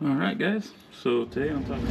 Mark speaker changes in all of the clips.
Speaker 1: Alright guys, so today I'm talking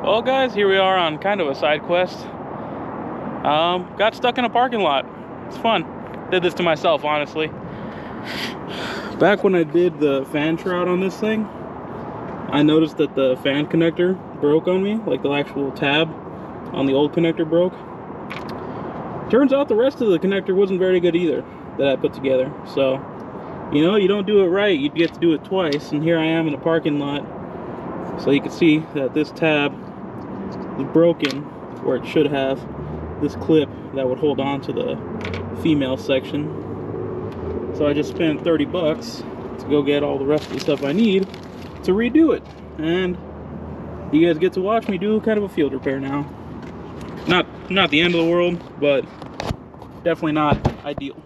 Speaker 1: Well guys, here we are on kind of a side quest. Got stuck in a parking lot. It's fun. Did this to myself, honestly. Back when I did the fan shroud on this thing, I noticed that the fan connector broke on me, like the actual tab on the old connector broke. Turns out the rest of the connector wasn't very good either that I put together. So, you know, you don't do it right, you get to do it twice. And here I am in a parking lot. So you can see that this tab is broken where it should have this clip that would hold on to the female section. So I just spent 30 bucks to go get all the rest of the stuff I need to redo it. And you guys get to watch me do kind of a field repair now. Not the end of the world, but definitely not ideal.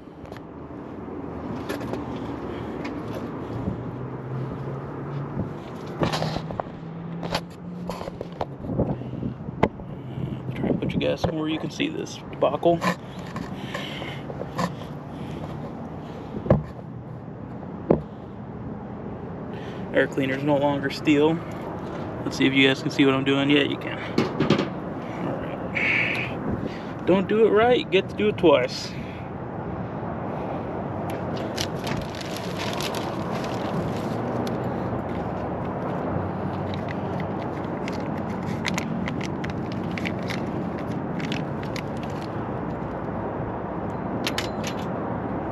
Speaker 1: Try to put you guys somewhere you can see this debacle. Air cleaner's no longer steel. Let's see if you guys can see what I'm doing. Yeah, you can. Alright. Don't do it right, you get to do it twice.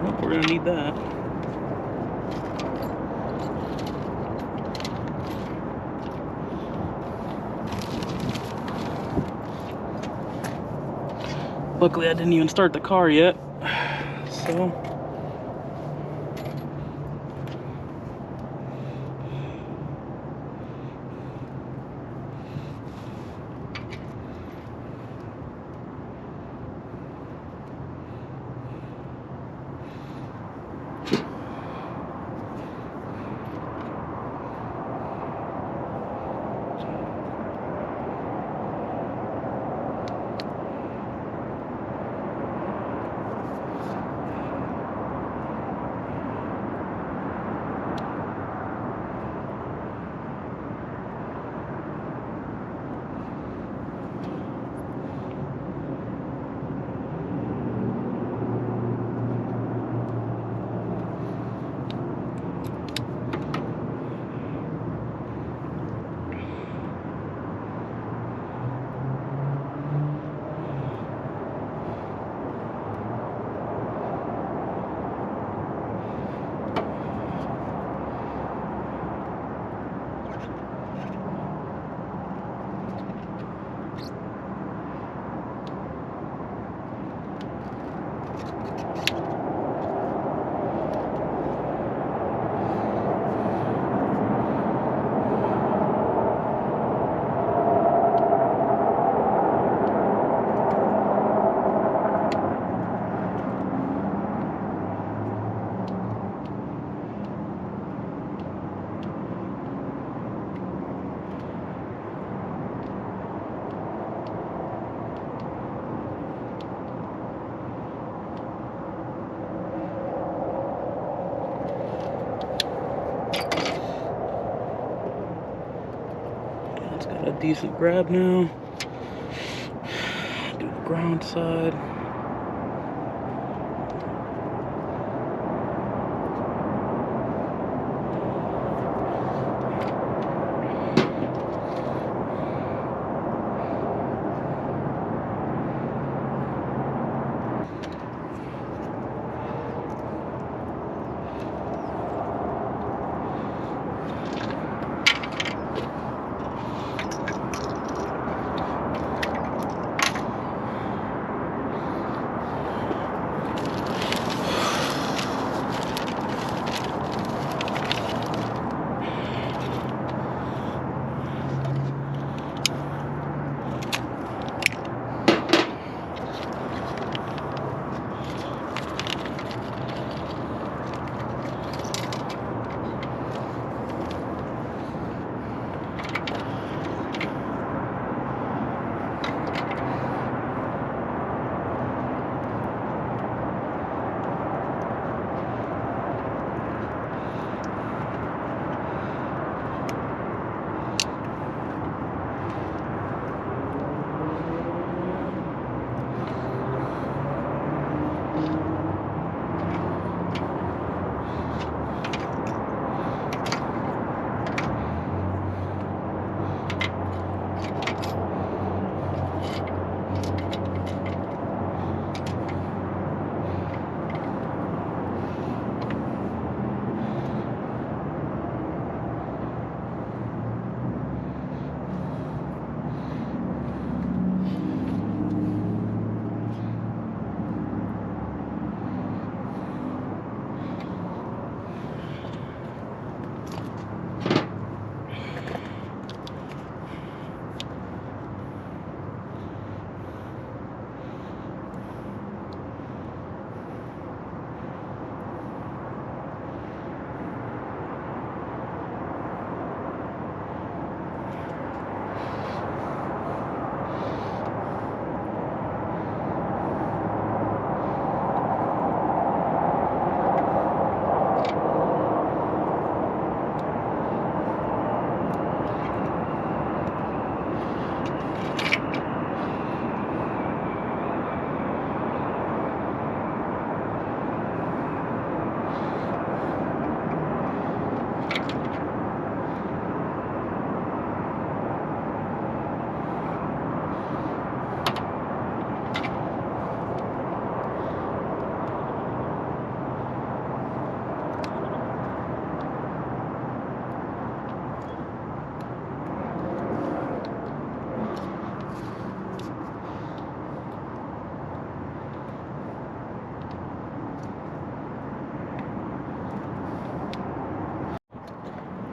Speaker 1: Oh, we're gonna need that. Luckily, I didn't even start the car yet, so. a decent grab now. Do the ground side.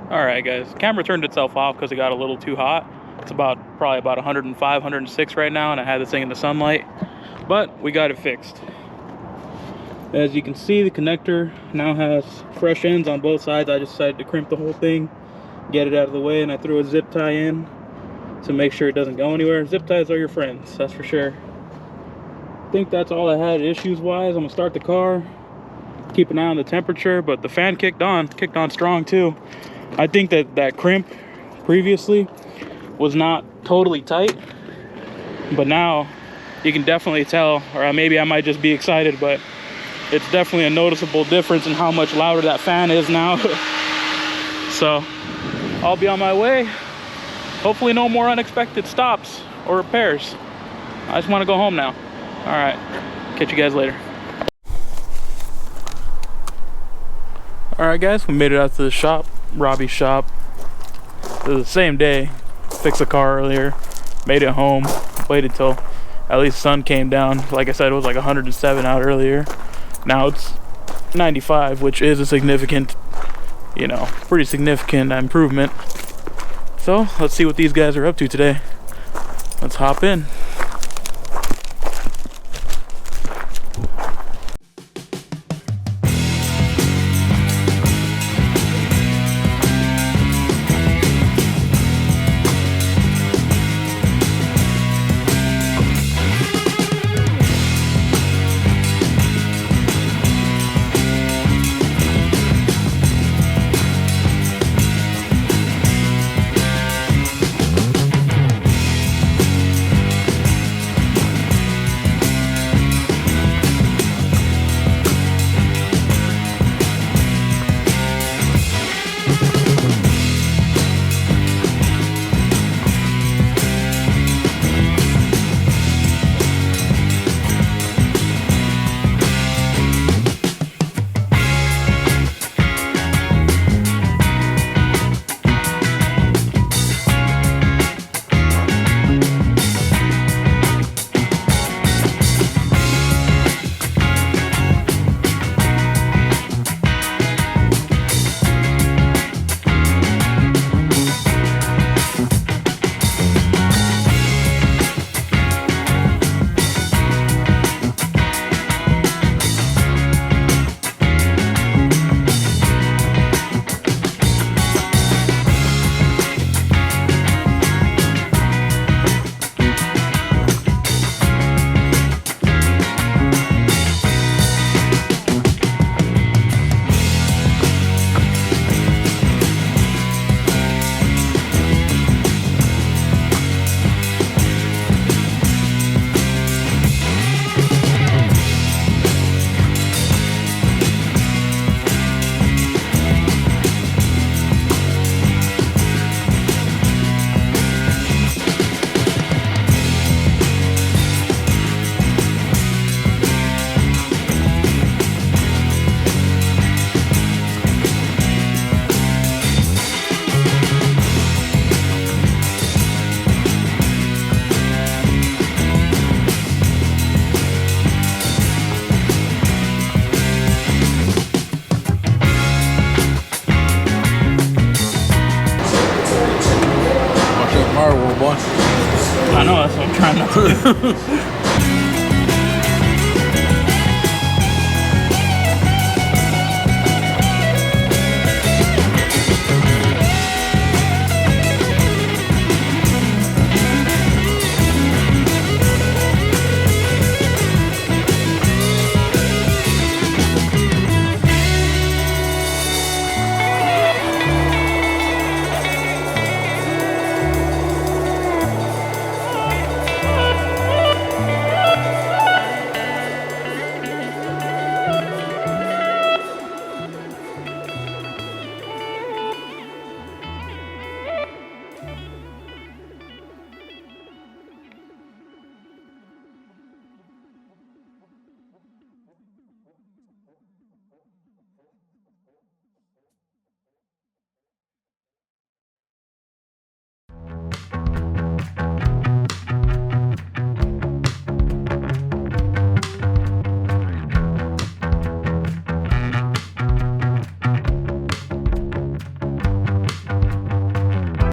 Speaker 1: Alright guys, camera turned itself off because it got a little too hot. It's probably about 105, 106 right now, and I had this thing in the sunlight. But we got it fixed. As you can see, the connector now has fresh ends on both sides. I just decided to crimp the whole thing, get it out of the way, and I threw a zip tie in to make sure it doesn't go anywhere. Zip ties are your friends, that's for sure. I think that's all I had issues wise. I'm gonna start the car, keep an eye on the temperature, but the fan kicked on strong too. I think that crimp previously was not totally tight, but now you can definitely tell, or maybe I might just be excited, but it's definitely a noticeable difference in how much louder that fan is now. So I'll be on my way. Hopefully no more unexpected stops or repairs. I just want to go home now. All right, catch you guys later. All right guys, we made it out to the shop, Robbie's shop. It was the same day. Fixed the car earlier, made it home, waited till at least sun came down. Like I said, it was like 107 out earlier. Now it's 95, which is a significant, you know, pretty significant improvement. So let's see what these guys are up to today. Let's hop in.